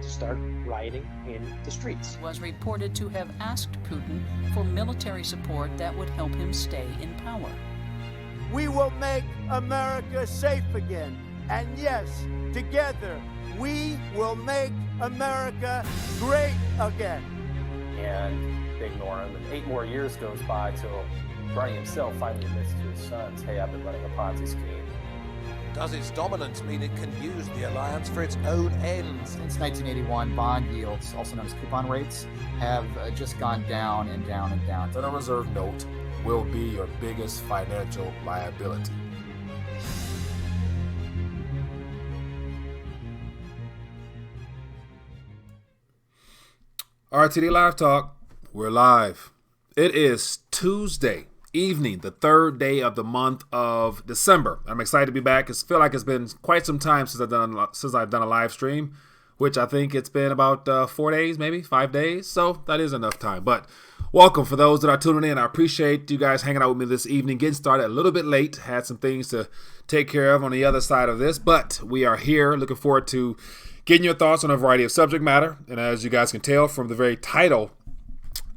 to start rioting in the streets. Was reported to have asked Putin for military support that would help him stay in power. We will make America safe again. And yes, together, we will make America great again. And they ignore him. And 8 more years goes by till Bernie himself finally admits to his sons, hey, I've been running a Ponzi scheme. Does its dominance mean it can use the alliance for its own ends? Since 1981, bond yields, also known as coupon rates, have just gone down and down and down. Federal Reserve note will be your biggest financial liability. RTD Live Talk, we're live. It is Tuesday evening, the 3rd day of the month of December. I'm excited to be back. I feel like it's been quite some time since I've done a live stream, which I think it's been about 4 days, maybe 5 days. So that is enough time. But welcome for those that are tuning in. I appreciate you guys hanging out with me this evening. Getting started a little bit late. Had some things to take care of on the other side of this, but we are here. Looking forward to getting your thoughts on a variety of subject matter. And as you guys can tell from the very title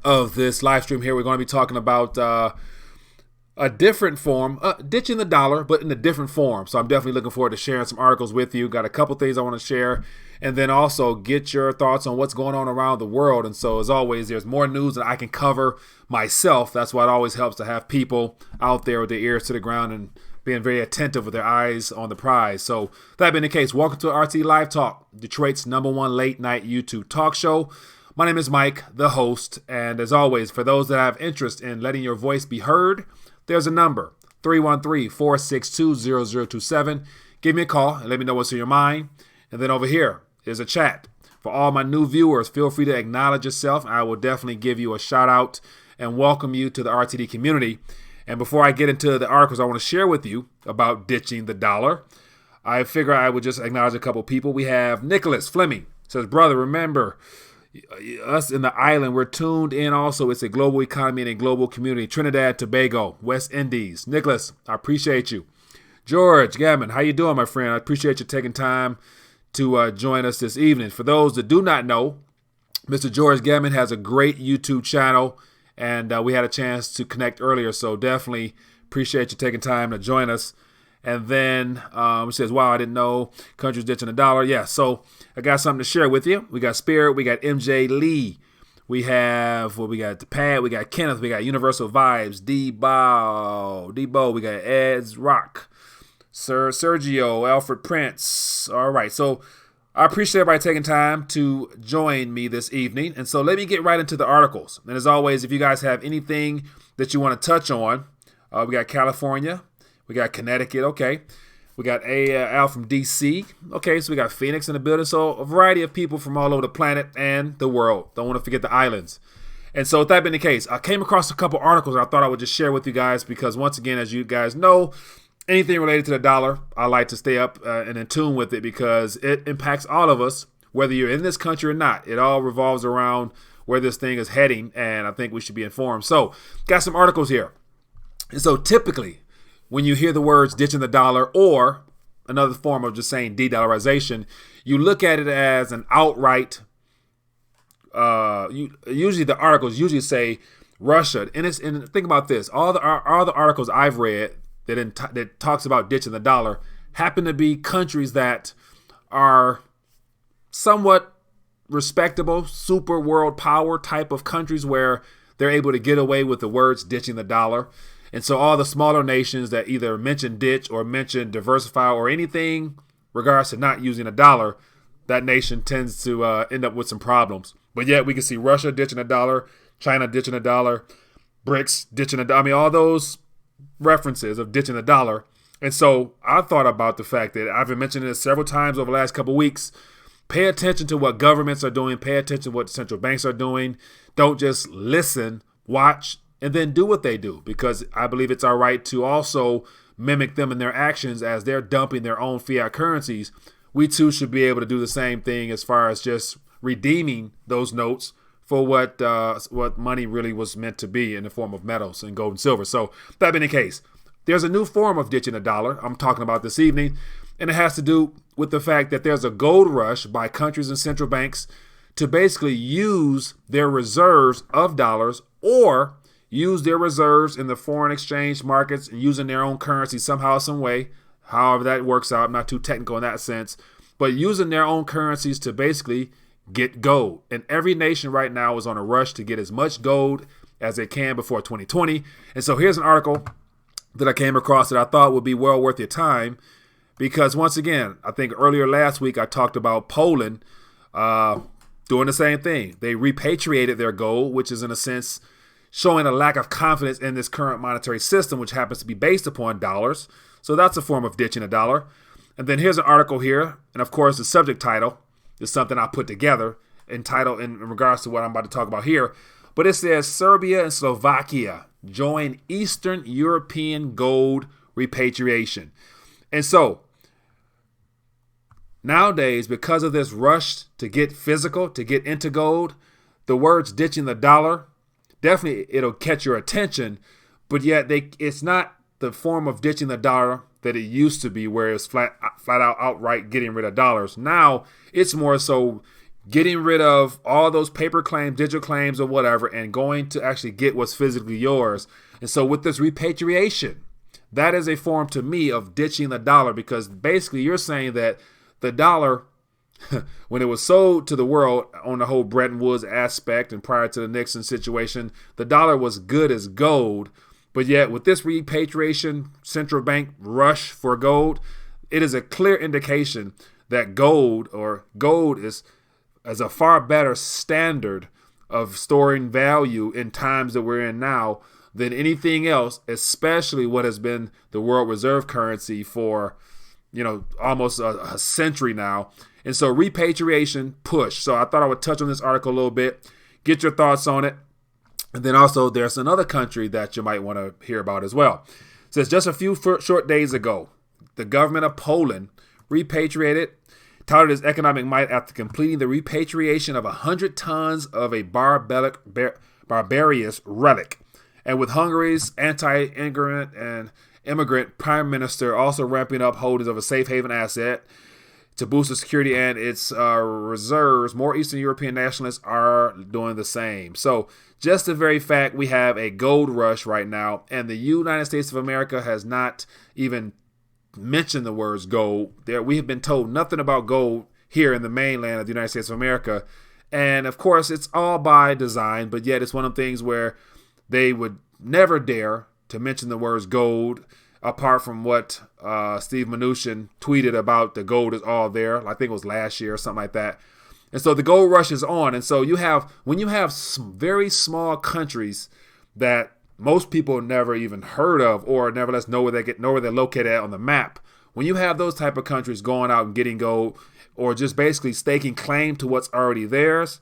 of this live stream here, we're going to be talking about a different form, ditching the dollar, but in a different form. So I'm definitely looking forward to sharing some articles with you. Got a couple things I want to share, and then also get your thoughts on what's going on around the world. And so as always, there's more news than I can cover myself. That's why it always helps to have people out there with their ears to the ground and being very attentive with their eyes on the prize. So that being the case, welcome to RTD Live Talk, Detroit's #1 late night YouTube talk show. My name is Mike, the host, and as always, for those that have interest in letting your voice be heard, there's a number, 313-462-0027. Give me a call and let me know what's in your mind. And then over here is a chat. For all my new viewers, feel free to acknowledge yourself. I will definitely give you a shout out and welcome you to the RTD community. And before I get into the articles I want to share with you about ditching the dollar, I figure I would just acknowledge a couple people. We have Nicholas Fleming. Says, brother, remember, us in the island, we're tuned in also. It's a global economy and a global community. Trinidad, Tobago, West Indies. Nicholas, I appreciate you. George Gammon, how you doing, my friend? I appreciate you taking time to join us this evening. For those that do not know, Mr. George Gammon has a great YouTube channel, and we had a chance to connect earlier, so definitely appreciate you taking time to join us. And then it says, wow, I didn't know countries ditching the dollar. Yeah, so I got something to share with you. We got Spirit, we got MJ Lee, we have, we got Pat, we got Kenneth, we got Universal Vibes, Debo, we got Ed's Rock, Sir Sergio, Alfred Prince. All right, so I appreciate everybody taking time to join me this evening. And so let me get right into the articles. And as always, if you guys have anything that you want to touch on, we got California. We got Connecticut, okay. We got Al from D.C. Okay, so we got Phoenix in the building. So a variety of people from all over the planet and the world. Don't want to forget the islands. And so with that being the case, I came across a couple articles I thought I would just share with you guys because once again, as you guys know, anything related to the dollar, I like to stay up and in tune with it because it impacts all of us, whether you're in this country or not. It all revolves around where this thing is heading, and I think we should be informed. So got some articles here. And so typically, when you hear the words ditching the dollar or another form of just saying de-dollarization, you look at it as an outright, usually the articles usually say Russia. And think about this, all the articles I've read that talks about ditching the dollar happen to be countries that are somewhat respectable, super world power type of countries where they're able to get away with the words ditching the dollar. And so all the smaller nations that either mention ditch or mention diversify or anything regards to not using a dollar, that nation tends to end up with some problems. But yet we can see Russia ditching a dollar, China ditching a dollar, BRICS ditching a dollar. I mean, all those references of ditching the dollar. And so I thought about the fact that I've been mentioning this several times over the last couple of weeks. Pay attention to what governments are doing. Pay attention to what central banks are doing. Don't just listen, watch, and then do what they do, because I believe it's our right to also mimic them in their actions as they're dumping their own fiat currencies. We too should be able to do the same thing as far as just redeeming those notes for what money really was meant to be in the form of metals and gold and silver. So that being the case, there's a new form of ditching a dollar I'm talking about this evening, and it has to do with the fact that there's a gold rush by countries and central banks to basically use their reserves of dollars or use their reserves in the foreign exchange markets and using their own currency somehow, some way, however that works out. I'm not too technical in that sense, but using their own currencies to basically get gold. And every nation right now is on a rush to get as much gold as they can before 2020. And so here's an article that I came across that I thought would be well worth your time, because once again, I think earlier last week I talked about Poland doing the same thing. They repatriated their gold, which is in a sense showing a lack of confidence in this current monetary system, which happens to be based upon dollars. So that's a form of ditching a dollar. And then here's an article here. And of course, the subject title is something I put together entitled in regards to what I'm about to talk about here. But it says Serbia and Slovakia join Eastern European gold repatriation. And so nowadays, because of this rush to get physical, to get into gold, the words ditching the dollar, definitely it'll catch your attention, but yet it's not the form of ditching the dollar that it used to be, where it's flat out outright getting rid of dollars. Now it's more so getting rid of all those paper claims, digital claims, or whatever, and going to actually get what's physically yours. And so with this repatriation, that is a form to me of ditching the dollar, because basically you're saying that the dollar, when it was sold to the world on the whole Bretton Woods aspect and prior to the Nixon situation, the dollar was good as gold. But yet with this repatriation central bank rush for gold, it is a clear indication that gold is a far better standard of storing value in times that we're in now than anything else, especially what has been the world reserve currency for, almost a century now. And so repatriation push. So I thought I would touch on this article a little bit, get your thoughts on it. And then also there's another country that you might want to hear about as well. It says just a few short days ago, the government of Poland repatriated, touted its economic might after completing the repatriation of 100 tons of a barbarous relic. And with Hungary's anti-immigrant and immigrant prime minister also ramping up holdings of a safe haven asset to boost the security and its reserves, more Eastern European nationalists are doing the same. So just the very fact we have a gold rush right now, and the United States of America has not even mentioned the words gold. We have been told nothing about gold here in the mainland of the United States of America. And of course, it's all by design, but yet it's one of the things where they would never dare to mention the words gold, apart from what Steve Mnuchin tweeted about the gold is all there. I think it was last year or something like that. And so the gold rush is on. And so when you have some very small countries that most people never even heard of or nevertheless know where they're located at on the map, when you have those type of countries going out and getting gold or just basically staking claim to what's already theirs,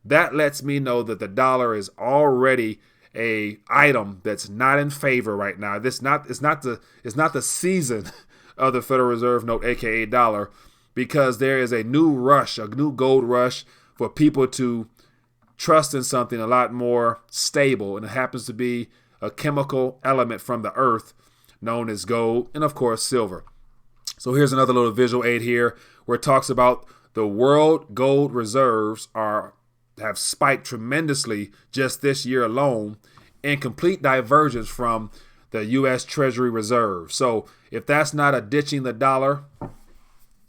that lets me know that the dollar is already a item that's not in favor right now. It's not the season of the Federal Reserve note, aka dollar, because there is a new gold rush for people to trust in something a lot more stable, and it happens to be a chemical element from the earth known as gold, and of course silver. So here's another little visual aid here where it talks about the world gold reserves have spiked tremendously just this year alone, in complete divergence from the U.S. Treasury Reserve. So if that's not a ditching the dollar,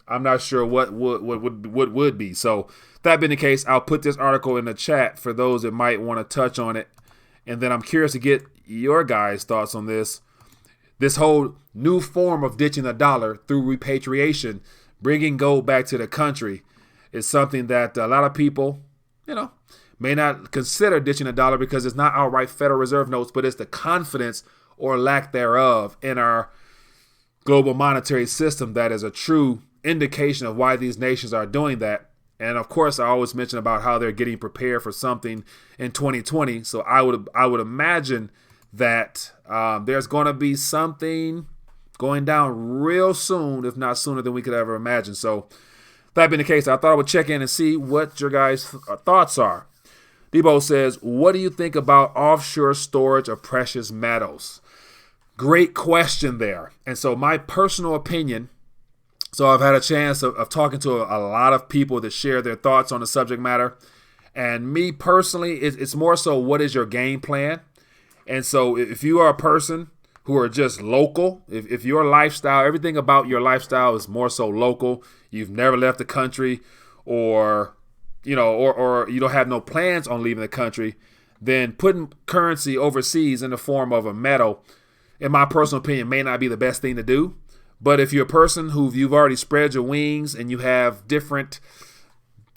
I'm not sure what would be. So that being the case, I'll put this article in the chat for those that might want to touch on it. And then I'm curious to get your guys' thoughts on this. This whole new form of ditching the dollar through repatriation, bringing gold back to the country, is something that a lot of people, may not consider ditching a dollar because it's not outright Federal Reserve notes, but it's the confidence or lack thereof in our global monetary system that is a true indication of why these nations are doing that. And of course, I always mention about how they're getting prepared for something in 2020. So I would imagine that there's going to be something going down real soon, if not sooner than we could ever imagine. So that being the case, I thought I would check in and see what your guys' thoughts are. Debo says, what do you think about offshore storage of precious metals? Great question there. And so my personal opinion So I've had a chance of talking to a lot of people that share their thoughts on the subject matter. And me personally, it's more so, what is your game plan? And so if you are a person who are just local, if your lifestyle, everything about your lifestyle is more so local, you've never left the country, or you don't have no plans on leaving the country, then putting currency overseas in the form of a metal, in my personal opinion, may not be the best thing to do. But if you're a person who you've already spread your wings and you have different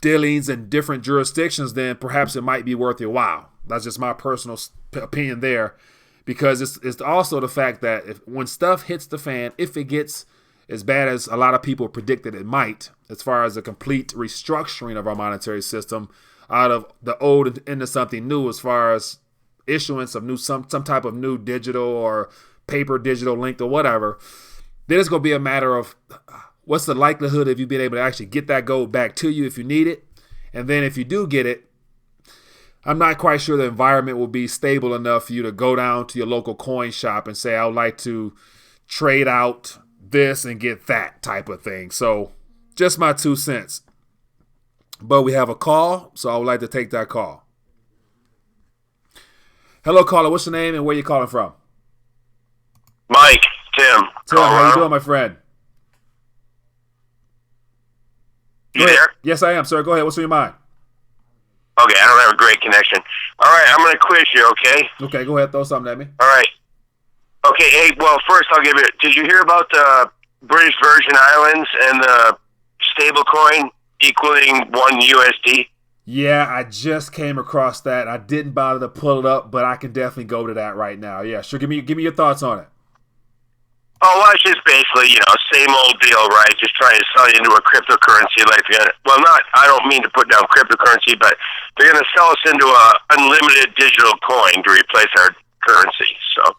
dealings in different jurisdictions, then perhaps it might be worth your while. That's just my personal opinion there, because it's also the fact that when stuff hits the fan, if it gets as bad as a lot of people predicted it might, as far as a complete restructuring of our monetary system out of the old into something new, as far as issuance of some type of new digital or paper digital linked or whatever, then it's going to be a matter of what's the likelihood of you being able to actually get that gold back to you if you need it. And then if you do get it, I'm not quite sure the environment will be stable enough for you to go down to your local coin shop and say, I would like to trade out this and get that type of thing. So just my 2 cents. But we have a call, so I would like to take that call. Hello, caller. What's your name and where you calling from? Mike, Tim. Tim, how you doing, my friend? You there? Yes, I am, sir. Go ahead. What's on your mind? Okay, I don't have a great connection. All right, I'm going to quiz you, okay? Okay, go ahead. Throw something at me. All right. Okay, hey, well, first I'll give it. Did you hear about the British Virgin Islands and the stablecoin equaling 1 USD? Yeah, I just came across that. I didn't bother to pull it up, but I can definitely go to that right now. Yeah, sure. Give me your thoughts on it. Oh, well, it's just basically, same old deal, right? Just trying to sell you into a cryptocurrency I don't mean to put down cryptocurrency, but they're going to sell us into a unlimited digital coin to replace our currency. So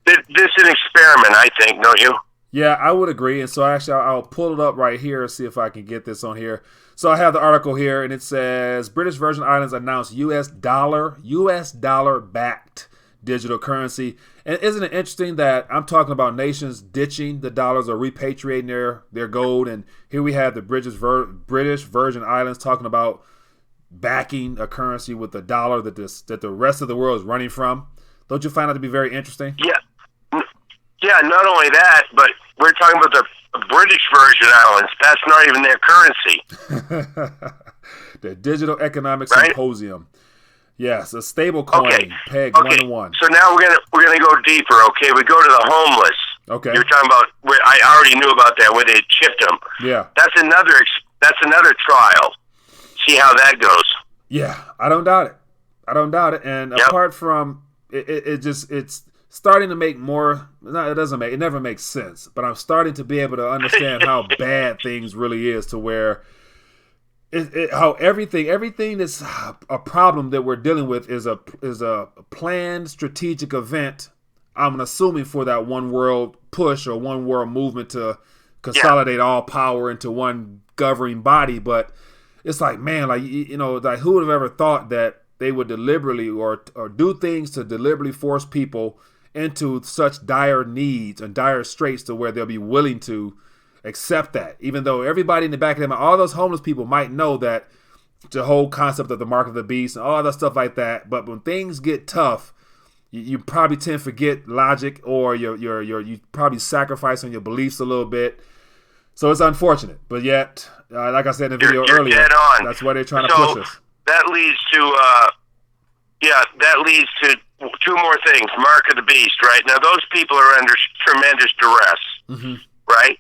this is an experiment, I think, don't you? Yeah, I would agree. And so actually, I'll pull it up right here and see if I can get this on here. So I have the article here, and it says British Virgin Islands announced US dollar backed digital currency. And isn't it interesting that I'm talking about nations ditching the dollars or repatriating their gold, and here we have the British Virgin Islands talking about backing a currency with the dollar that the rest of the world is running from. Don't you find that to be very interesting? Yeah, not only that, but we're talking about the British Virgin Islands. That's not even their currency. The Digital Economic Symposium. Yes, a stable coin pegged 1-to-1. So now we're gonna go deeper. Okay, we go to the homeless. Okay, you're talking about where I already knew about that, where they chipped them. Yeah, that's another trial. See how that goes. Yeah, I don't doubt it. And apart from it's starting to make more. No, it never makes sense. But I'm starting to be able to understand how bad things really is, to where. How everything that's a problem that we're dealing with is a planned strategic event. I'm assuming for that one world push or one world movement to consolidate all power into one governing body. But it's like, man, like who would have ever thought that they would deliberately or do things to deliberately force people into such dire needs and dire straits to where they'll be willing to accept that, even though everybody in the back of them, all those homeless people might know that the whole concept of the mark of the beast and all that stuff like that. But when things get tough, you probably tend to forget logic, or you probably sacrifice on your beliefs a little bit. So it's unfortunate, but yet, like I said in the video earlier, dead on. That's why they're trying to push us. That leads to two more things. Mark of the beast, right? Now those people are under tremendous duress, right?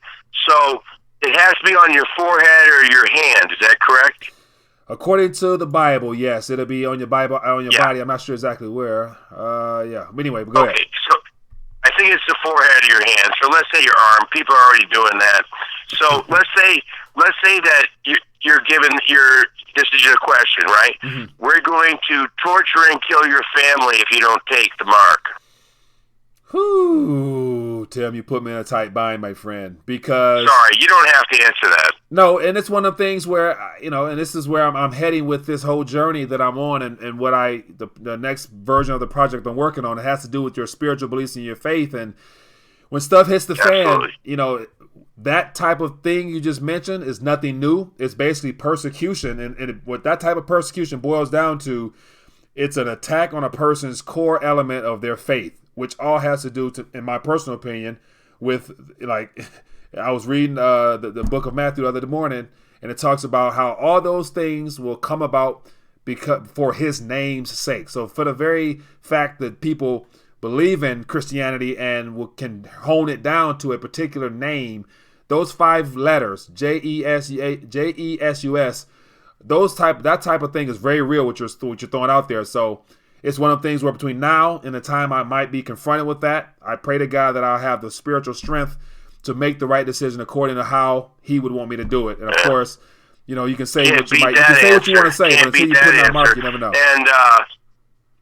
So it has to be on your forehead or your hand. Is that correct? According to the Bible, yes, it'll be on your body. I'm not sure exactly where. But anyway, go ahead. So I think it's the forehead of your hand. So let's say your arm. People are already doing that. So let's say that you're given your. This is your question, right? We're going to torture and kill your family if you don't take the mark. Whew, Tim, you put me in a tight bind, my friend, because... Sorry, you don't have to answer that. No, and it's one of the things where, and this is where I'm heading with this whole journey that I'm on, and what the next version of the project I'm working on, it has to do with your spiritual beliefs and your faith. And when stuff hits the fan, that type of thing you just mentioned is nothing new. It's basically persecution. And what that type of persecution boils down to, it's an attack on a person's core element of their faith, which all has to do, in my personal opinion, with, like, I was reading the book of Matthew the other morning, and it talks about how all those things will come about because for his name's sake. So for the very fact that people believe in Christianity and can hone it down to a particular name, those 5 letters, JESUS, that type of thing is very real, what you're throwing out there. So it's one of the things where between now and the time I might be confronted with that, I pray to God that I'll have the spiritual strength to make the right decision according to how he would want me to do it. And of course, you know, you can say what you want to say, but until you put it on mark, you never know. And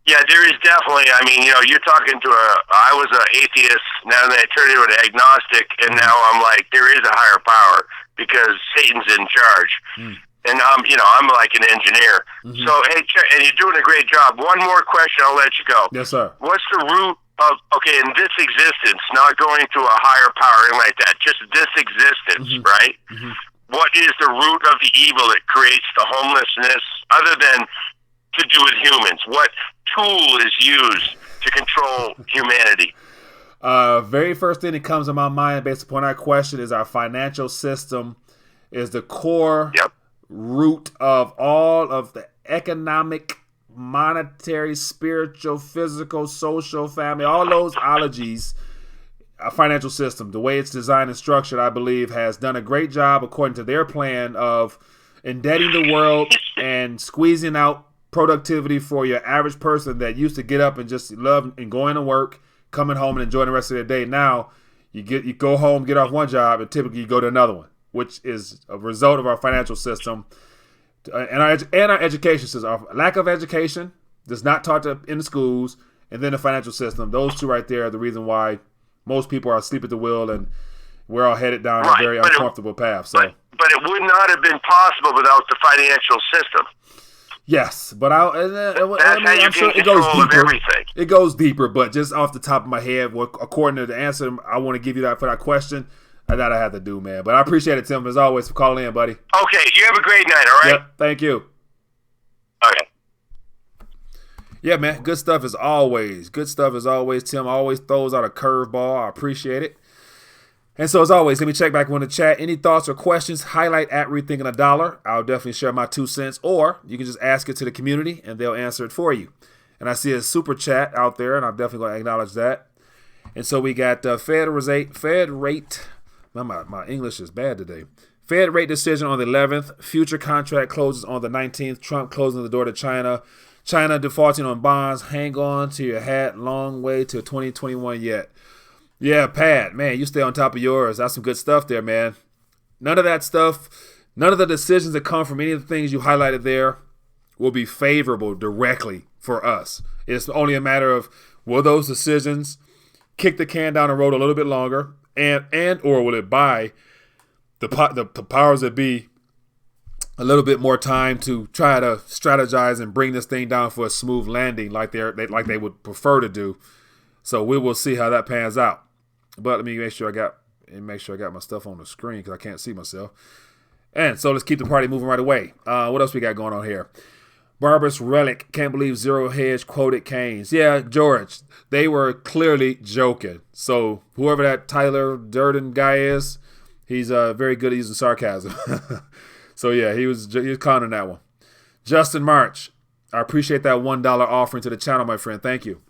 yeah, there is definitely. I mean, you know, you're talking to I was an atheist, now that I turned into an agnostic, and now I'm like, there is a higher power because Satan's in charge. And I'm like an engineer. So hey, and you're doing a great job. One more question, I'll let you go. Yes, sir. What's the root of, in this existence, not going to a higher power, anything like that, just this existence, right? What is the root of the evil that creates the homelessness, other than to do with humans? What tool is used to control humanity? Very first thing that comes to my mind based upon that question is our financial system is the core root of all of the economic, monetary, spiritual, physical, social, family, all those ologies. A financial system, the way it's designed and structured, I believe, has done a great job according to their plan of indebting the world and squeezing out productivity for your average person that used to get up and just love and going to work, coming home and enjoying the rest of their day. Now you go home, get off one job, and typically you go to another one, which is a result of our financial system and our education system. Our lack of education does not taught in the schools, and then the financial system. Those two right there are the reason why most people are asleep at the wheel, and we're all headed down a very uncomfortable path. So, but it would not have been possible without the financial system. Yes, but I'm sure it goes deeper. It goes deeper, but just off the top of my head, according to the answer I want to give you for that question, that I have to do, man. But I appreciate it, Tim, as always, for calling in, buddy. Okay, you have a great night, all right? Yep, thank you. Okay. Yeah, man, good stuff as always. Good stuff as always. Tim always throws out a curveball. I appreciate it. And so, as always, let me check back on the chat. Any thoughts or questions, highlight at Rethinking the Dollar. I'll definitely share my 2 cents, or you can just ask it to the community, and they'll answer it for you. And I see a super chat out there, and I'm definitely going to acknowledge that. And so we got Fed rate. My English is bad today. Fed rate decision on the 11th. Future contract closes on the 19th. Trump closing the door to China. China defaulting on bonds. Hang on to your hat. Long way to 2021 yet. Yeah, Pat, man, you stay on top of yours. That's some good stuff there, man. None of that stuff, none of the decisions that come from any of the things you highlighted there will be favorable directly for us. It's only a matter of, will those decisions kick the can down the road a little bit longer, and or will it buy the powers that be a little bit more time to try to strategize and bring this thing down for a smooth landing like they would prefer to do. So we will see how that pans out. But let me make sure I got my stuff on the screen because I can't see myself. And so let's keep the party moving right away. What else we got going on here? Barbarous Relic, can't believe Zero Hedge quoted Keynes. Yeah, George, they were clearly joking. So whoever that Tyler Durden guy is, he's very good at using sarcasm. So yeah, he was conning that one. Justin March, I appreciate that $1 offering to the channel, my friend. Thank you.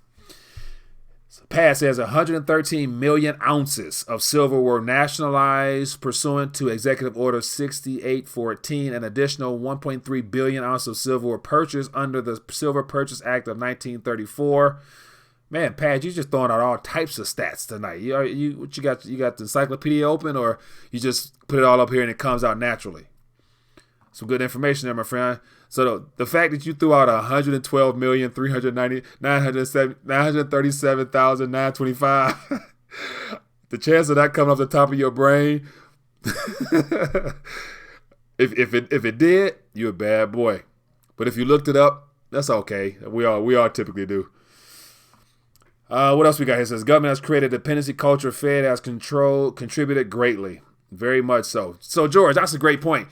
Pat says 113 million ounces of silver were nationalized pursuant to Executive Order 6814. An additional 1.3 billion ounces of silver were purchased under the Silver Purchase Act of 1934. Man, Pat, you just throwing out all types of stats tonight. You got the encyclopedia open, or you just put it all up here and it comes out naturally? Some good information there, my friend. So the fact that you threw out 112,937,925, the chance of that coming off the top of your brain, if it did, you're a bad boy. But if you looked it up, that's okay. We all typically do. What else we got here? It says government has created a dependency culture. Fed has contributed greatly. Very much so. So, George, that's a great point.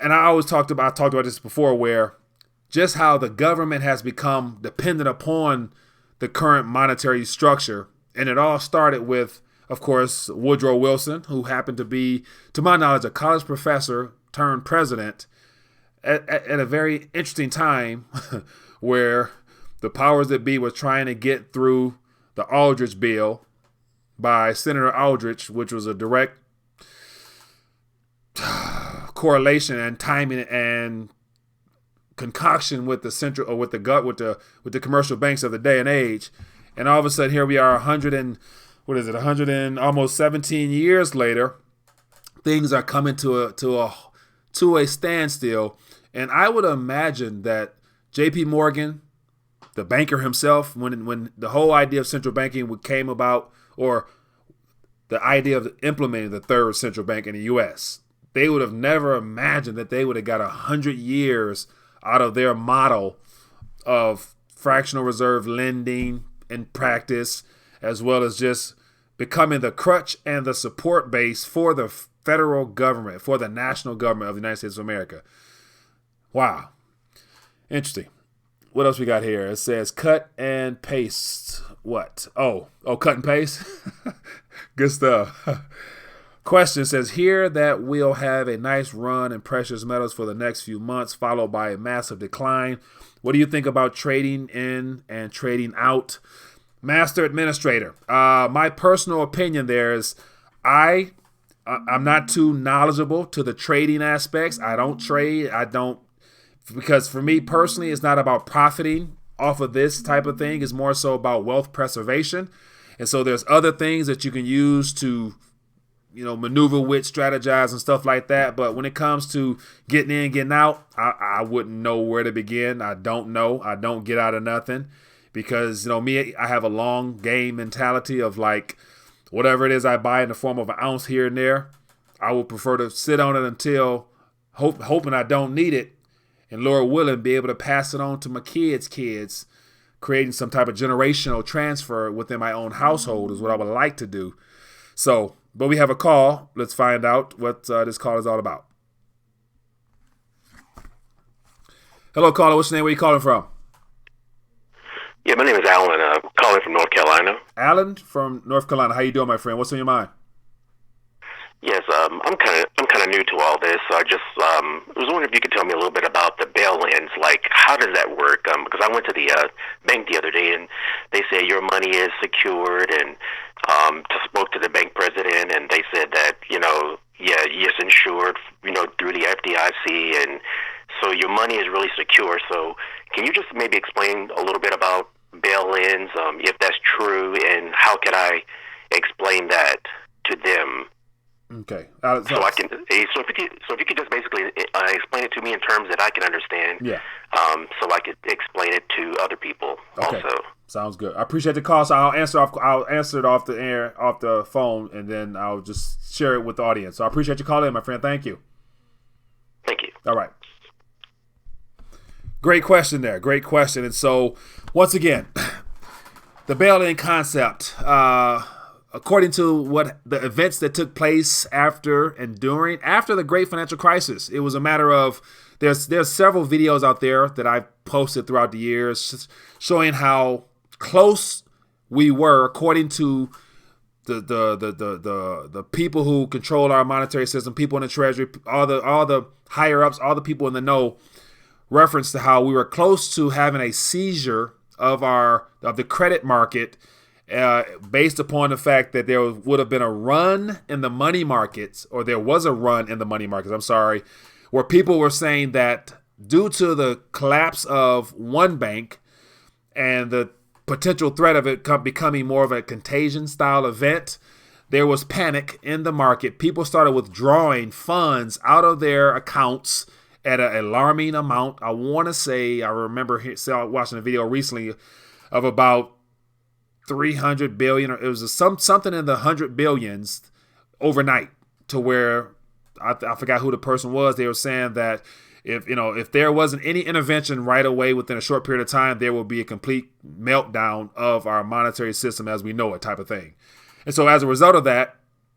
And I talked about this before, where just how the government has become dependent upon the current monetary structure. And it all started with, of course, Woodrow Wilson, who happened to be, to my knowledge, a college professor turned president at a very interesting time where the powers that be was trying to get through the Aldrich bill by Senator Aldrich, which was a direct correlation and timing and concoction with the central or with the commercial banks of the day and age. And all of a sudden, here we are, 100 and almost 17 years later. Things are coming to a standstill, and I would imagine that J.P. Morgan, the banker himself, when the whole idea of central banking came about, or the idea of implementing the third central bank in the U.S., they would have never imagined that they would have got 100 years out of their model of fractional reserve lending in practice, as well as just becoming the crutch and the support base for the federal government, for the national government of the United States of America. Wow. Interesting. What else we got here? It says cut and paste. What? Oh, cut and paste? Good stuff. Question says here that we'll have a nice run in precious metals for the next few months, followed by a massive decline. What do you think about trading in and trading out? Master Administrator. My personal opinion there is I'm not too knowledgeable to the trading aspects. I don't trade. Because for me personally, it's not about profiting off of this type of thing. It's more so about wealth preservation. And so there's other things that you can use to, maneuver with, strategize and stuff like that. But when it comes to getting in, getting out, I wouldn't know where to begin. I don't know. I don't get out of nothing because, me, I have a long game mentality of like whatever it is I buy in the form of an ounce here and there, I would prefer to sit on it until hoping I don't need it. And Lord willing, be able to pass it on to my kids, creating some type of generational transfer within my own household is what I would like to do. So, but we have a call. Let's find out what this call is all about. Hello, caller. What's your name? Where are you calling from? Yeah, my name is Alan. I'm calling from North Carolina. Alan from North Carolina. How you doing, my friend? What's on your mind? Yes, I'm kind of new to all this. So I just was wondering if you could tell me a little bit about the bail-ins. Like, how does that work? Because I went to the bank the other day, and they say your money is secured, and spoke to the bank president, and they said that it's insured, through the FDIC, and so your money is really secure. So can you just maybe explain a little bit about bail-ins, if that's true, and how can I explain that to them? Okay. So if you could just basically explain it to me in terms that I can understand. Yeah. So I could explain it to other people also. Sounds good. I appreciate the call. So I'll answer it off the air, off the phone, and then I'll just share it with the audience. So I appreciate you calling in, my friend. Thank you. Thank you. All right. Great question there. Great question. And so once again, the bail-in concept. According to what the events that took place after the great financial crisis, it was a matter of there's several videos out there that I've posted throughout the years showing how close we were, according to the people who control our monetary system, people in the Treasury, all the higher ups, all the people in the know, reference to how we were close to having a seizure of the credit market. Based upon the fact that there would have been a run in the money markets, or there was a run in the money markets, where people were saying that due to the collapse of one bank and the potential threat of it becoming more of a contagion style event, there was panic in the market. People started withdrawing funds out of their accounts at an alarming amount. I want to say, I remember watching a video recently of about 300 billion, or it was something in the 100 billions overnight, to where I forgot who the person was. They were saying that if there wasn't any intervention right away within a short period of time, there will be a complete meltdown of our monetary system as we know it, type of thing. And so as a result of that,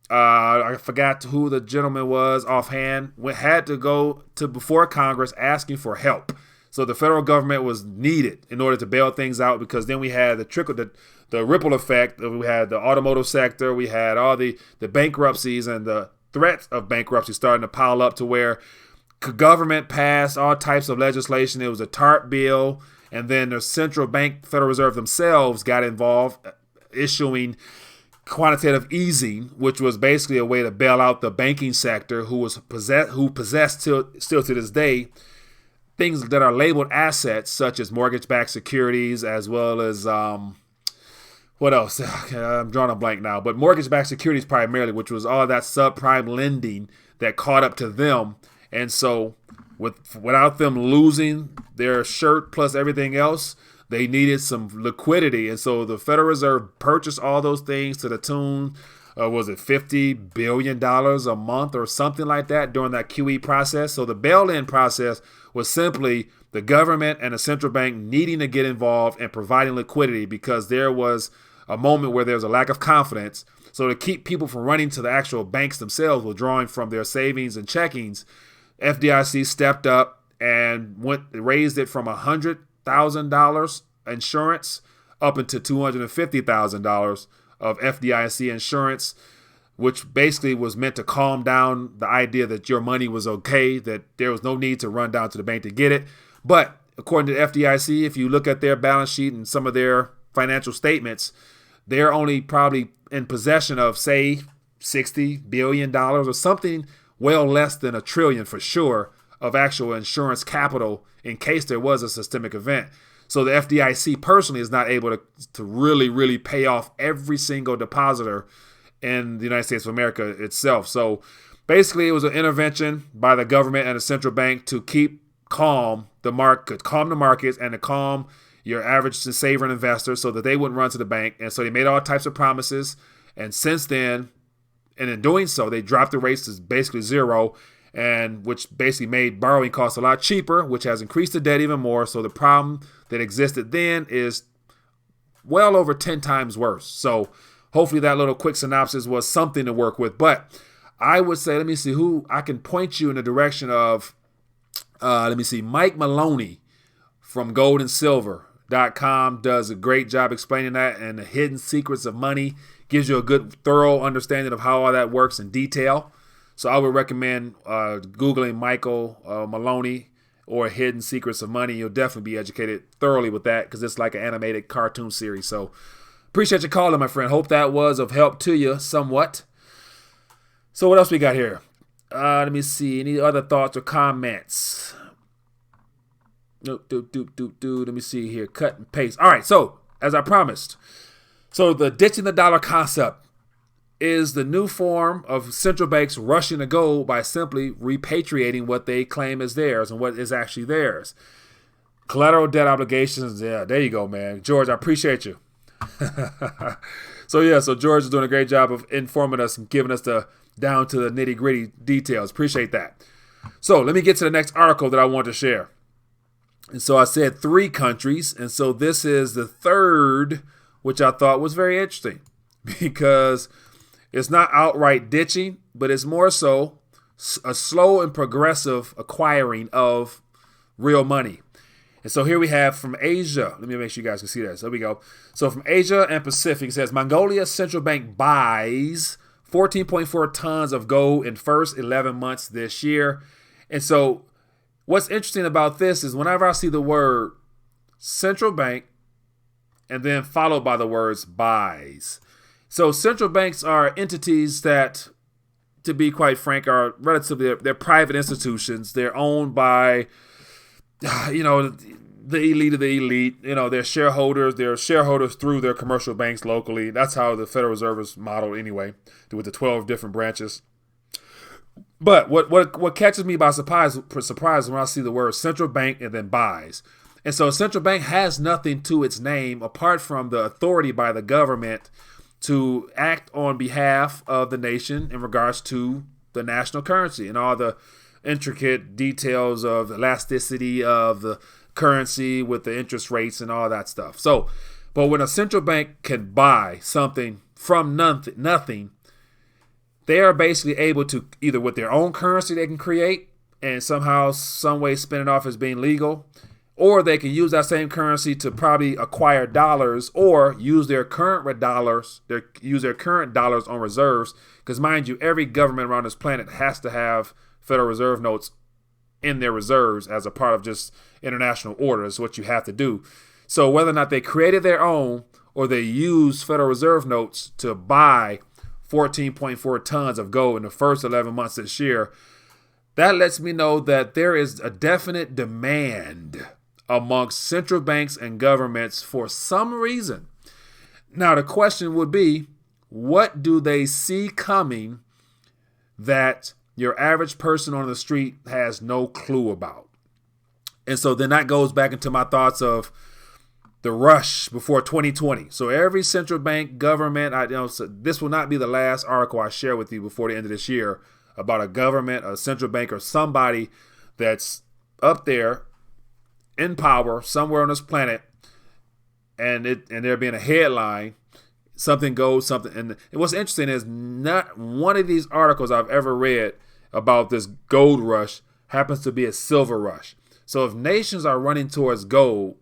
I forgot who the gentleman was offhand. We had to go to before Congress asking for help. So the federal government was needed in order to bail things out, because then we had the ripple effect. We had the automotive sector. We had all the bankruptcies and the threats of bankruptcy starting to pile up to where government passed all types of legislation. It was a TARP bill, and then the central bank, Federal Reserve themselves got involved, issuing quantitative easing, which was basically a way to bail out the banking sector, who possessed still to this day things that are labeled assets, such as mortgage-backed securities, as well as what else? I'm drawing a blank now. But mortgage-backed securities primarily, which was all that subprime lending that caught up to them. And so without them losing their shirt plus everything else, they needed some liquidity. And so the Federal Reserve purchased all those things to the tune of, was it $50 billion a month or something like that during that QE process. So the bail-in process was simply the government and the central bank needing to get involved and providing liquidity, because there was a moment where there was a lack of confidence. So to keep people from running to the actual banks themselves, withdrawing from their savings and checkings, FDIC stepped up and raised it from $100,000 insurance up into $250,000 of FDIC insurance, which basically was meant to calm down the idea that your money was okay, that there was no need to run down to the bank to get it. But according to the FDIC, if you look at their balance sheet and some of their financial statements, they're only probably in possession of, say, $60 billion or something well less than $1 trillion for sure of actual insurance capital in case there was a systemic event. So the FDIC personally is not able to really, really pay off every single depositor in the United States of America itself. So basically it was an intervention by the government and the central bank to keep calm the markets and to calm your average saver and investor so that they wouldn't run to the bank. And so they made all types of promises. And since then, and in doing so, they dropped the rates to basically zero, and which basically made borrowing costs a lot cheaper, which has increased the debt even more. So the problem that existed then is well over 10 times worse. So hopefully that little quick synopsis was something to work with. But I would say, let me see who I can point you in the direction of. Mike Maloney from goldandsilver.com does a great job explaining that, and the hidden secrets of money gives you a good, thorough understanding of how all that works in detail. So I would recommend Googling Michael Maloney or Hidden Secrets of Money. You'll definitely be educated thoroughly with that, because it's like an animated cartoon series. So appreciate you calling, my friend. Hope that was of help to you somewhat. So what else we got here? Let me see. Any other thoughts or comments? Let me see here. Cut and paste. All right. So as I promised, so the ditching the dollar concept is the new form of central banks rushing to gold by simply repatriating what they claim is theirs and what is actually theirs. Collateral debt obligations. Yeah, there you go, man. George, I appreciate you. So George is doing a great job of informing us and giving us the down to the nitty gritty details. Appreciate that. So let me get to the next article that I want to share. And so I said 3 countries. And so this is the third, which I thought was very interesting, because it's not outright ditching, but it's more so a slow and progressive acquiring of real money. And so here we have from Asia. Let me make sure you guys can see that. So there we go. So from Asia and Pacific, it says Mongolia Central Bank buys 14.4 tons of gold in first 11 months this year. And so what's interesting about this is whenever I see the word central bank and then followed by the words buys. So central banks are entities that, to be quite frank, are they're private institutions. They're owned by, the elite of the elite. They're shareholders through their commercial banks locally. That's how the Federal Reserve is modeled anyway, with the 12 different branches. But what catches me by surprise when I see the word central bank and then buys. And so central bank has nothing to its name apart from the authority by the government to act on behalf of the nation in regards to the national currency and all the intricate details of elasticity of the currency with the interest rates and all that stuff. So, but when a central bank can buy something from nothing, they are basically able to either with their own currency they can create and somehow, some way spin it off as being legal, or they can use that same currency to probably acquire dollars or use their current dollars, on reserves. Because mind you, every government around this planet has to have Federal Reserve notes in their reserves as a part of just international order. Is what you have to do. So whether or not they created their own or they use Federal Reserve notes to buy 14.4 tons of gold in the first 11 months this year, that lets me know that there is a definite demand amongst central banks and governments for some reason. Now, the question would be, what do they see coming that your average person on the street has no clue about? And so then that goes back into my thoughts of the rush before 2020. So every central bank, government, so this will not be the last article I share with you before the end of this year about a government, a central bank, or somebody that's up there in power somewhere on this planet, and there being a headline, something goes, something. And what's interesting is not one of these articles I've ever read about this gold rush happens to be a silver rush. So if nations are running towards gold,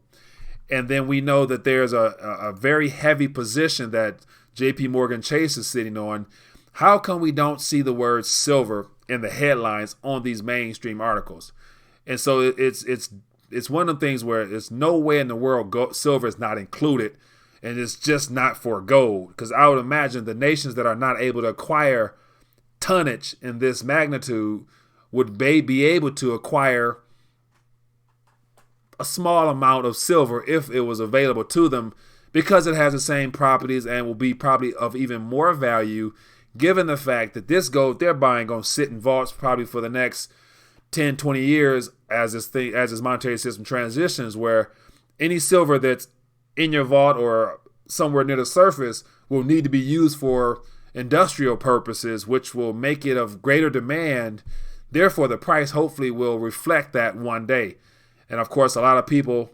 and then we know that there's a very heavy position that JP Morgan Chase is sitting on, how come we don't see the word silver in the headlines on these mainstream articles? And so it's one of the things where there's no way in the world silver is not included, and it's just not for gold. Because I would imagine the nations that are not able to acquire tonnage in this magnitude would be able to acquire a small amount of silver if it was available to them, because it has the same properties and will be probably of even more value given the fact that this gold they're buying going to sit in vaults probably for the next 10, 20 years as this monetary system transitions, where any silver that's in your vault or somewhere near the surface will need to be used for industrial purposes, which will make it of greater demand. Therefore, the price hopefully will reflect that one day. And of course, a lot of people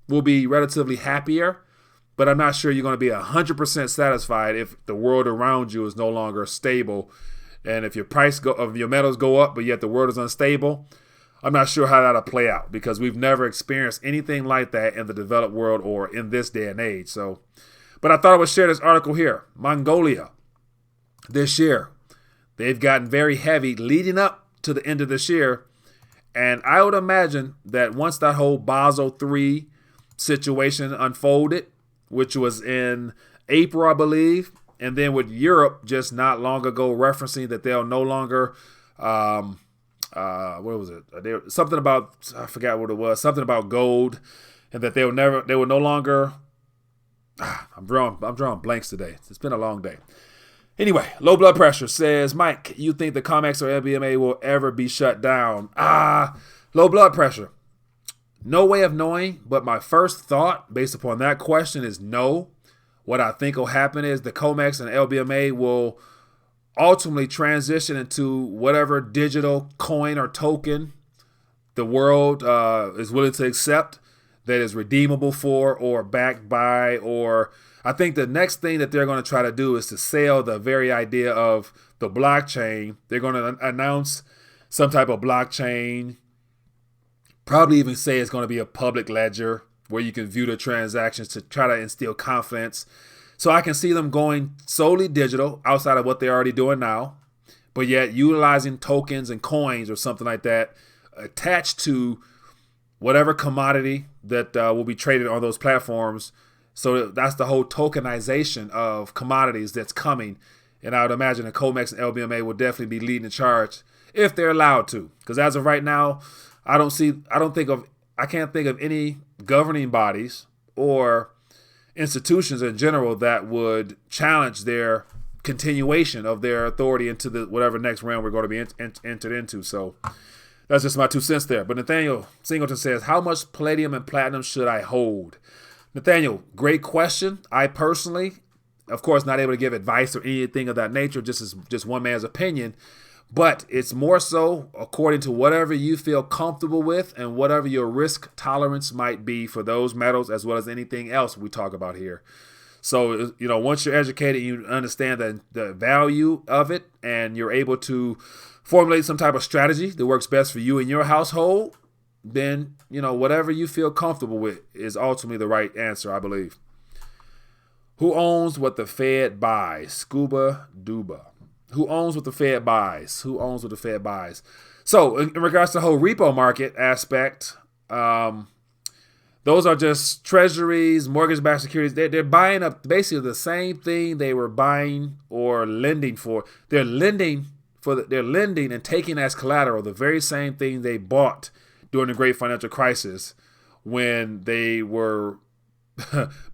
will be relatively happier, but I'm not sure you're going to be 100% satisfied if the world around you is no longer stable. And if your price of your metals go up, but yet the world is unstable, I'm not sure how that'll play out, because we've never experienced anything like that in the developed world or in this day and age. So, but I thought I would share this article here. Mongolia, this year, they've gotten very heavy leading up to the end of this year. And I would imagine that once that whole Basel III situation unfolded, which was in April, I believe, and then with Europe just not long ago referencing that they'll no longer, what was it? Something about, I forgot what it was, something about gold, and that they will no longer, I'm drawing blanks today. It's been a long day. Anyway, low blood pressure says, Mike, you think the COMEX or LBMA will ever be shut down? Low blood pressure. No way of knowing, but my first thought based upon that question is no. What I think will happen is the COMEX and LBMA will ultimately transition into whatever digital coin or token the world is willing to accept, that is redeemable for or backed by, or I think the next thing that they're going to try to do is to sell the very idea of the blockchain. They're going to announce some type of blockchain, probably even say it's going to be a public ledger where you can view the transactions to try to instill confidence. So I can see them going solely digital outside of what they're already doing now, but yet utilizing tokens and coins or something like that attached to whatever commodity that will be traded on those platforms. So that's the whole tokenization of commodities that's coming. And I would imagine the COMEX and LBMA will definitely be leading the charge if they're allowed to. Because as of right now, I can't think of any governing bodies or institutions in general that would challenge their continuation of their authority into the whatever next realm we're going to be entered into. So that's just my 2 cents there. But Nathaniel Singleton says, how much palladium and platinum should I hold? Nathaniel, great question. I personally, of course, not able to give advice or anything of that nature, just one man's opinion. But it's more so according to whatever you feel comfortable with and whatever your risk tolerance might be for those metals, as well as anything else we talk about here. So, once you're educated, you understand the value of it, and you're able to formulate some type of strategy that works best for you and your household, then, whatever you feel comfortable with is ultimately the right answer, I believe. Who owns what the Fed buys? Scuba Duba. Who owns what the Fed buys? Who owns what the Fed buys? So in regards to the whole repo market aspect, those are just treasuries, mortgage-backed securities. They're buying up basically the same thing they were buying or lending for. They're lending and taking as collateral the very same thing they bought during the great financial crisis when they were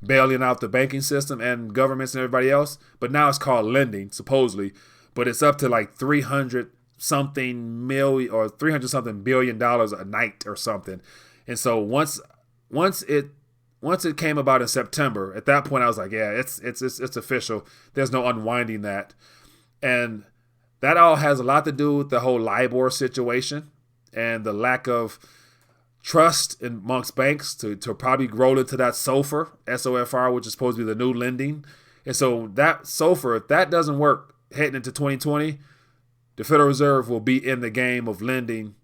bailing out the banking system and governments and everybody else. But now it's called lending, supposedly. But it's up to like $300-something million or $300-something billion a night or something. And so once it came about in September, at that point I was like, yeah, it's official. There's no unwinding that. And that all has a lot to do with the whole LIBOR situation and the lack of trust amongst banks to probably roll into that SOFR, SOFR, which is supposed to be the new lending. And so that SOFR, if that doesn't work heading into 2020, the Federal Reserve will be in the game of lending.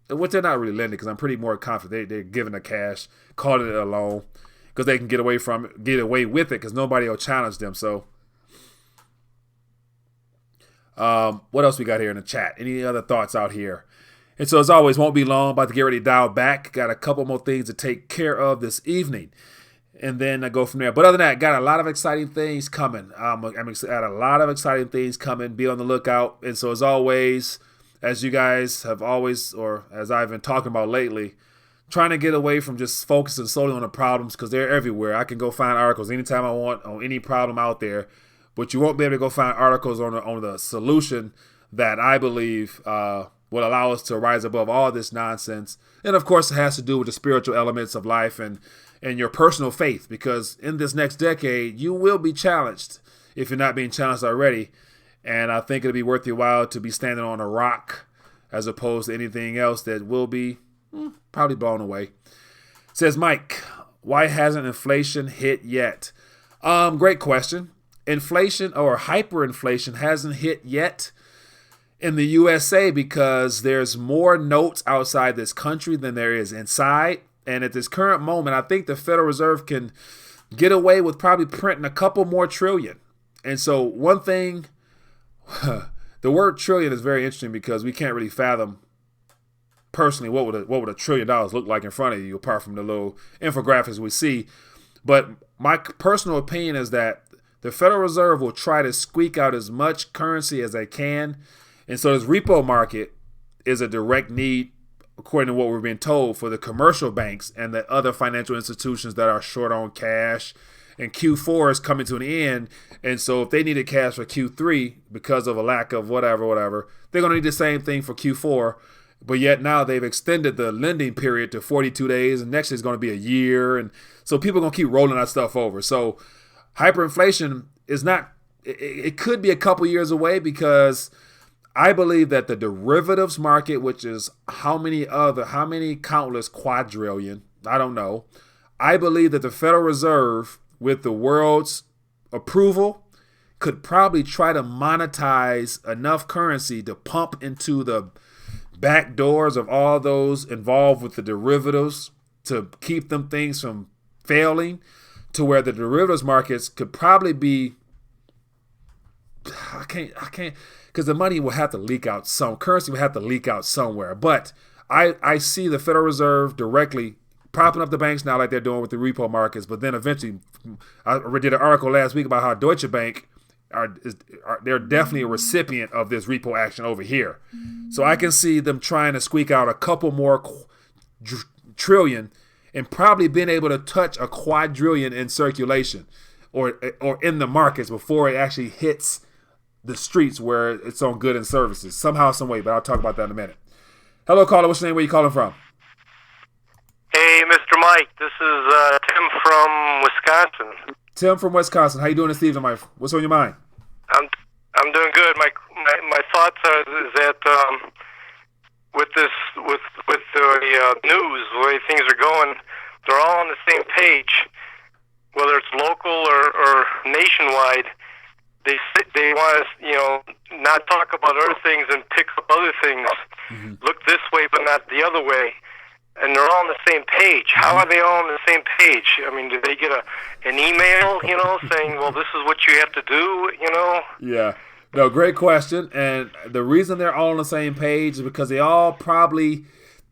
What they're not really lending, because I'm pretty more confident they're giving the cash, calling it a loan, because they can get away with it, because nobody will challenge them. So, what else we got here in the chat? Any other thoughts out here? And so, as always, won't be long. About to get ready to dial back. Got a couple more things to take care of this evening, and then I go from there. But other than that, got a lot of exciting things coming. I'm excited. A lot of exciting things coming. Be on the lookout. And so, as always, as you guys have always, or as I've been talking about lately, trying to get away from just focusing solely on the problems, because they're everywhere. I can go find articles anytime I want on any problem out there, but you won't be able to go find articles on the solution that I believe will allow us to rise above all this nonsense. And of course, it has to do with the spiritual elements of life and your personal faith, because in this next decade, you will be challenged if you're not being challenged already. And I think it'll be worth your while to be standing on a rock as opposed to anything else that will be probably blown away. Says Mike, why hasn't inflation hit yet? Great question. Inflation or hyperinflation hasn't hit yet in the USA because there's more notes outside this country than there is inside. And at this current moment, I think the Federal Reserve can get away with probably printing a couple more trillion. And so one thing, the word trillion is very interesting because we can't really fathom personally what would $1 trillion look like in front of you, apart from the little infographics we see. But my personal opinion is that the Federal Reserve will try to squeak out as much currency as they can. And so this repo market is a direct need, according to what we're being told, for the commercial banks and the other financial institutions that are short on cash. And Q4 is coming to an end. And so if they needed cash for Q3 because of a lack of whatever, they're going to need the same thing for Q4. But yet now they've extended the lending period to 42 days. And next is going to be a year. And so people are going to keep rolling that stuff over. So hyperinflation is not, it could be a couple years away, because I believe that the derivatives market, which is how many countless quadrillion, I don't know. I believe that the Federal Reserve, with the world's approval, could probably try to monetize enough currency to pump into the back doors of all those involved with the derivatives to keep them things from failing, to where the derivatives markets could probably be, I can't, because the money will have to leak out currency will have to leak out somewhere. But I see the Federal Reserve directly propping up the banks now, like they're doing with the repo markets. But then eventually, I did an article last week about how Deutsche Bank they're definitely a recipient of this repo action over here. So I can see them trying to squeak out a couple more trillion and probably being able to touch a quadrillion in circulation or in the markets before it actually hits the streets where it's on goods and services somehow, some way. But I'll talk about that in a minute. Hello, caller. What's your name? Where you calling from? Hey, Mr. Mike. This is Tim from Wisconsin. Tim from Wisconsin. How you doing this evening, Mike? What's on your mind? I'm doing good. My thoughts are that with the news, the way things are going, they're all on the same page. whether it's local or nationwide, they want us, not talk about other things and pick up other things. Look this way, but not the other way. And they're all on the same page. How are they all on the same page? I mean, did they get an email, saying, well, this is what you have to do, Yeah. No, great question. And the reason they're all on the same page is because they all probably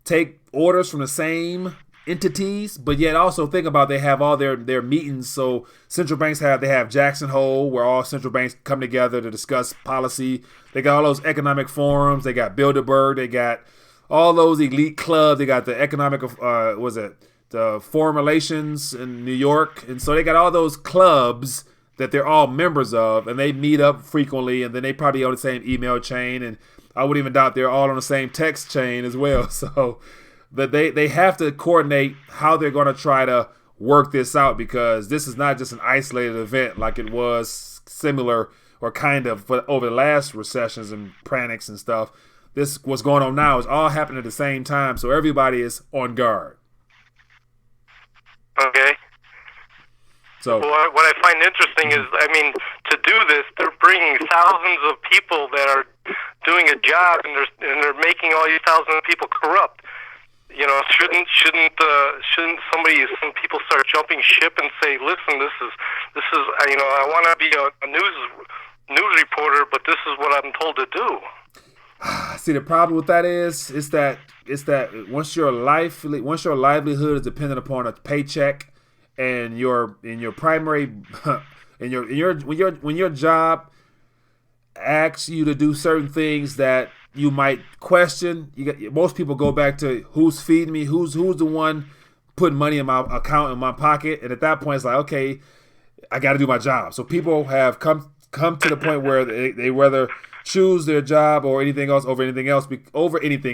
take orders from the same entities, but yet also think about they have all their meetings. So central banks they have Jackson Hole, where all central banks come together to discuss policy. They got all those economic forums. They got Bilderberg. They got all those elite clubs. They got the economic, the foreign relations in New York. And so they got all those clubs that they're all members of, and they meet up frequently, and then they probably on the same email chain. And I wouldn't even doubt they're all on the same text chain as well. So that they have to coordinate how they're going to try to work this out, because this is not just an isolated event like it was similar or kind of over the last recessions and panics and stuff. This what's going on now is all happening at the same time, so everybody is on guard. Okay. So what I find interesting is, to do this, they're bringing thousands of people that are doing a job, and they're making all these thousands of people corrupt. Shouldn't some people start jumping ship and say, listen, this is I want to be a news reporter, but this is what I'm told to do. See, the problem with that is that once your livelihood is dependent upon a paycheck, and your primary when your job asks you to do certain things that you might question, most people go back to who's feeding me, who's the one putting money in my account, in my pocket, and at that point it's like, okay, I got to do my job. So people have come to the point where they rather choose their job or anything else over anything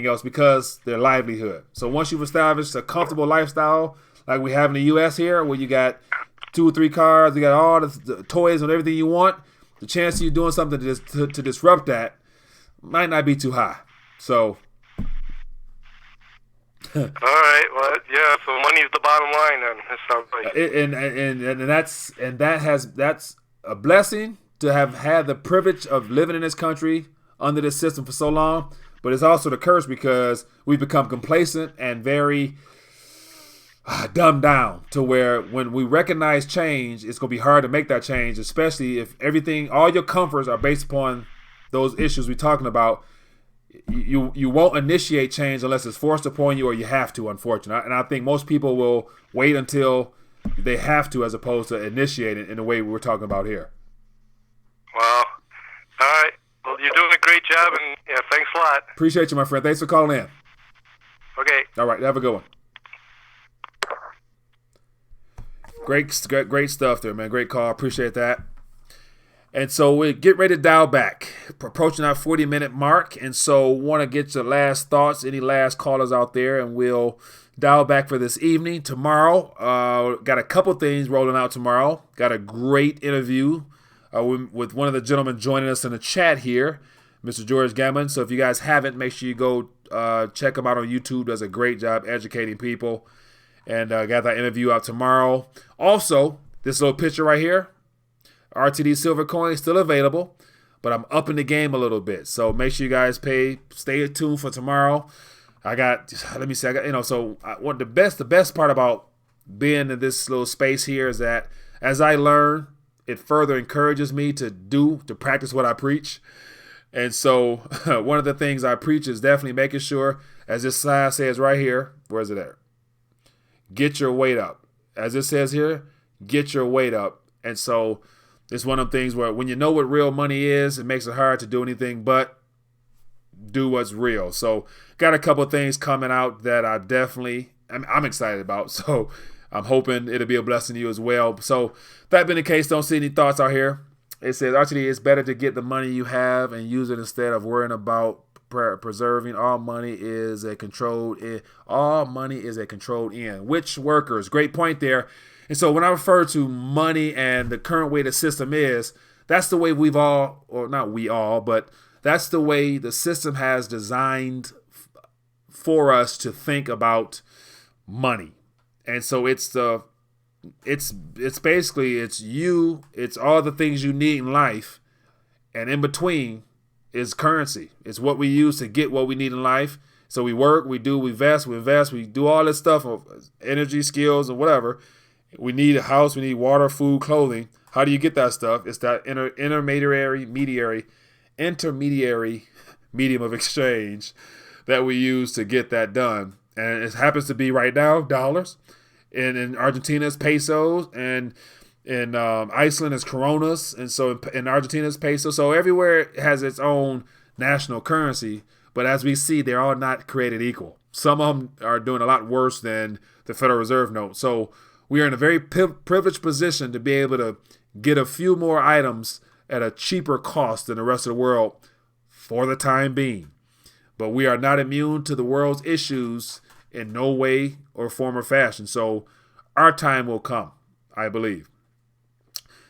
else because their livelihood. So once you've established a comfortable lifestyle like we have in the U.S. here, where you got 2 or 3 cars, you got all the toys and everything you want, the chance of you doing something to disrupt that might not be too high. So all right, well, yeah. So money's the bottom line, then. It sounds like. That's a blessing to have had the privilege of living in this country under this system for so long, but it's also the curse because we've become complacent and very dumbed down to where when we recognize change, it's going to be hard to make that change, especially if all your comforts are based upon those issues we're talking about. You won't initiate change unless it's forced upon you or you have to, unfortunately. And I think most people will wait until they have to, as opposed to initiate it in the way we're talking about here. Wow. All right. Well, you're doing a great job, and yeah, thanks a lot. Appreciate you, my friend. Thanks for calling in. Okay. All right. Have a good one. Great stuff there, man. Great call. Appreciate that. And so we get ready to dial back, approaching our 40-minute mark. And so want to get your last thoughts, any last callers out there, and we'll dial back for this evening. Tomorrow, got a couple things rolling out tomorrow. Got a great interview with one of the gentlemen joining us in the chat here, Mr. George Gammon. So if you guys haven't, make sure you go check him out on YouTube. Does a great job educating people. And got that interview out tomorrow. Also, this little picture right here, RTD Silver Coin, still available, but I'm upping the game a little bit. So make sure you guys stay tuned for tomorrow. The best part about being in this little space here is that as I learn, it further encourages me to practice what I preach. And so one of the things I preach is definitely making sure, as this sign says right here, where is it at? Get your weight up. As it says here, get your weight up. And so it's one of the things where when you know what real money is, it makes it hard to do anything but do what's real. So got a couple of things coming out that I'm excited about. So I'm hoping it'll be a blessing to you as well. So that being the case, don't see any thoughts out here. It says, RTD, it's better to get the money you have and use it instead of worrying about preserving. All money is a controlled end. Which workers? Great point there. And so when I refer to money and the current way the system is, that's the way that's the way the system has designed for us to think about money. And so it's the it's basically it's all the things you need in life, and in between is currency. It's what we use to get what we need in life. So we work, we invest, we do all this stuff of energy, skills, or whatever. We need a house, we need water, food, clothing. How do you get that stuff? It's that intermediary medium of exchange that we use to get that done. And it happens to be right now dollars, and in Argentina it's pesos, and in Iceland it's coronas, and so in Argentina it's pesos. So everywhere it has its own national currency, but as we see, they're all not created equal. Some of them are doing a lot worse than the Federal Reserve note. So we are in a very privileged position to be able to get a few more items at a cheaper cost than the rest of the world for the time being. But we are not immune to the world's issues in no way or form or fashion. So our time will come, I believe.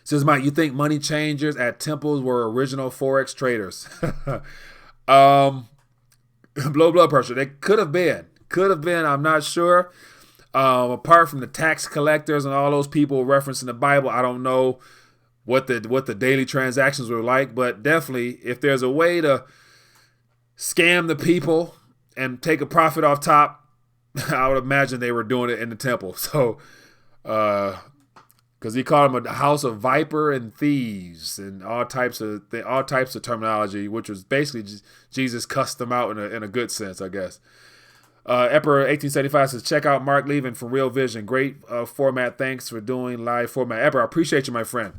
Says Mike, you think money changers at temples were original Forex traders? Low blood pressure. They could have been. I'm not sure. Apart from the tax collectors and all those people referencing the Bible, I don't know what the daily transactions were like. But definitely, if there's a way to scam the people and take a profit off top, I would imagine they were doing it in the temple. So, because he called them a house of viper and thieves and all types of terminology, which was basically just Jesus cussed them out in a good sense, I guess. Emperor 1875 says, check out Mark Levin from Real Vision. Great format. Thanks for doing live format. Emperor, I appreciate you, my friend.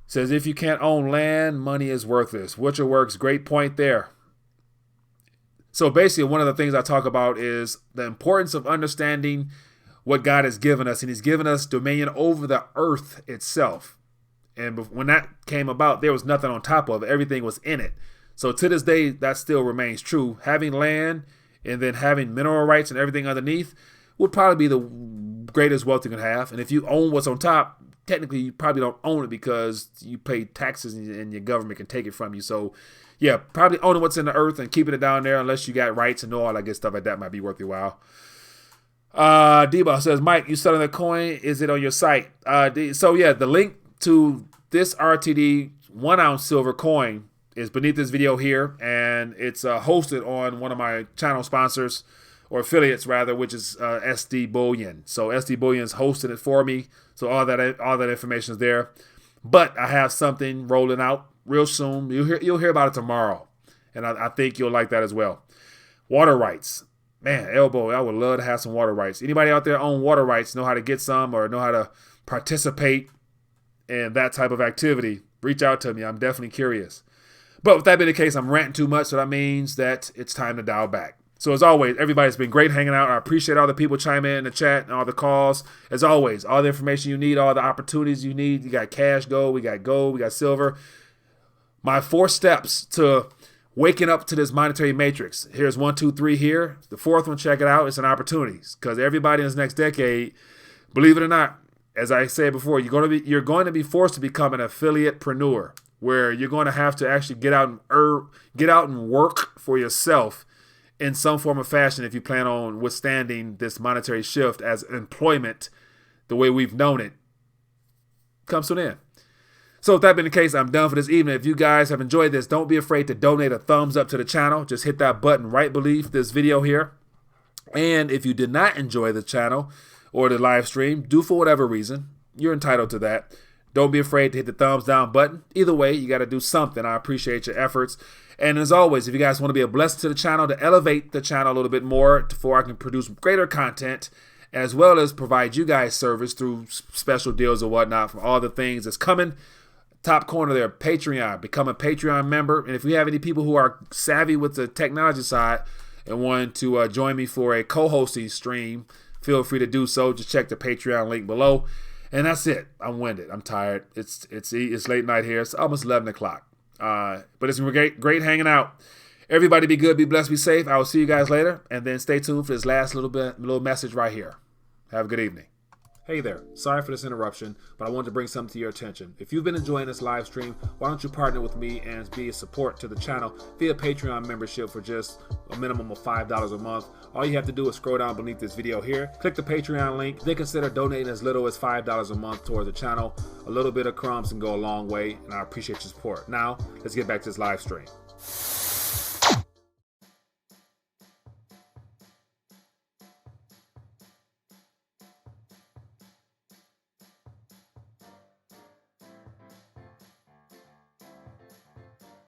Says, if you can't own land, money is worthless. Witcher Works, great point there. So basically, one of the things I talk about is the importance of understanding what God has given us, and he's given us dominion over the earth itself. And when that came about, there was nothing on top of it. Everything was in it. So to this day, that still remains true. Having land and then having mineral rights and everything underneath would probably be the greatest wealth you can have. And if you own what's on top, technically you probably don't own it because you pay taxes and your government can take it from you. So yeah, probably owning what's in the earth and keeping it down there, unless you got rights and all that good stuff like that, might be worth your while. Deba says, Mike, you selling the coin? Is it on your site? So yeah, the link to this RTD 1 ounce silver coin is beneath this video here, and it's hosted on one of my channel sponsors, or affiliates rather, which is SD Bullion. So SD Bullion's hosting it for me, so all that information is there. But I have something rolling out real soon. You'll hear about it tomorrow, and I think you'll like that as well. Water rights. Man, Elbow, I would love to have some water rights. Anybody out there own water rights, know how to get some or know how to participate in that type of activity, reach out to me. I'm definitely curious. But with that being the case, I'm ranting too much, so that means that it's time to dial back. So as always, everybody's been great hanging out. I appreciate all the people chiming in the chat and all the calls. As always, all the information you need, all the opportunities you need. You got cash, we got silver. My 4 steps to waking up to this monetary matrix. Here's 1, 2, 3 here. The 4th one, check it out. It's an opportunity, because everybody in this next decade, believe it or not, as I said before, you're going to be forced to become an affiliatepreneur, where you're going to have to actually get out and work for yourself in some form of fashion if you plan on withstanding this monetary shift, as employment, the way we've known it, comes to an end. So with that being the case, I'm done for this evening. If you guys have enjoyed this, don't be afraid to donate a thumbs up to the channel. Just hit that button right beneath this video here. And if you did not enjoy the channel or the live stream, due for whatever reason, you're entitled to that. Don't be afraid to hit the thumbs down button. Either way, you got to do something. I appreciate your efforts. And as always, if you guys want to be a blessing to the channel, to elevate the channel a little bit more before I can produce greater content, as well as provide you guys service through special deals or whatnot from all the things that's coming. Top corner there, Patreon. Become a Patreon member. And if we have any people who are savvy with the technology side and want to join me for a co-hosting stream, feel free to do so. Just check the Patreon link below. And that's it. I'm winded. I'm tired. It's late night here. It's almost 11 o'clock. But it's been great hanging out. Everybody be good, be blessed, be safe. I will see you guys later. And then stay tuned for this last little message right here. Have a good evening. Hey there, sorry for this interruption, but I wanted to bring something to your attention. If you've been enjoying this live stream, why don't you partner with me and be a support to the channel via Patreon membership for just a minimum of $5 a month. All you have to do is scroll down beneath this video here, click the Patreon link, then consider donating as little as $5 a month toward the channel. A little bit of crumbs can go a long way, and I appreciate your support. Now, let's get back to this live stream.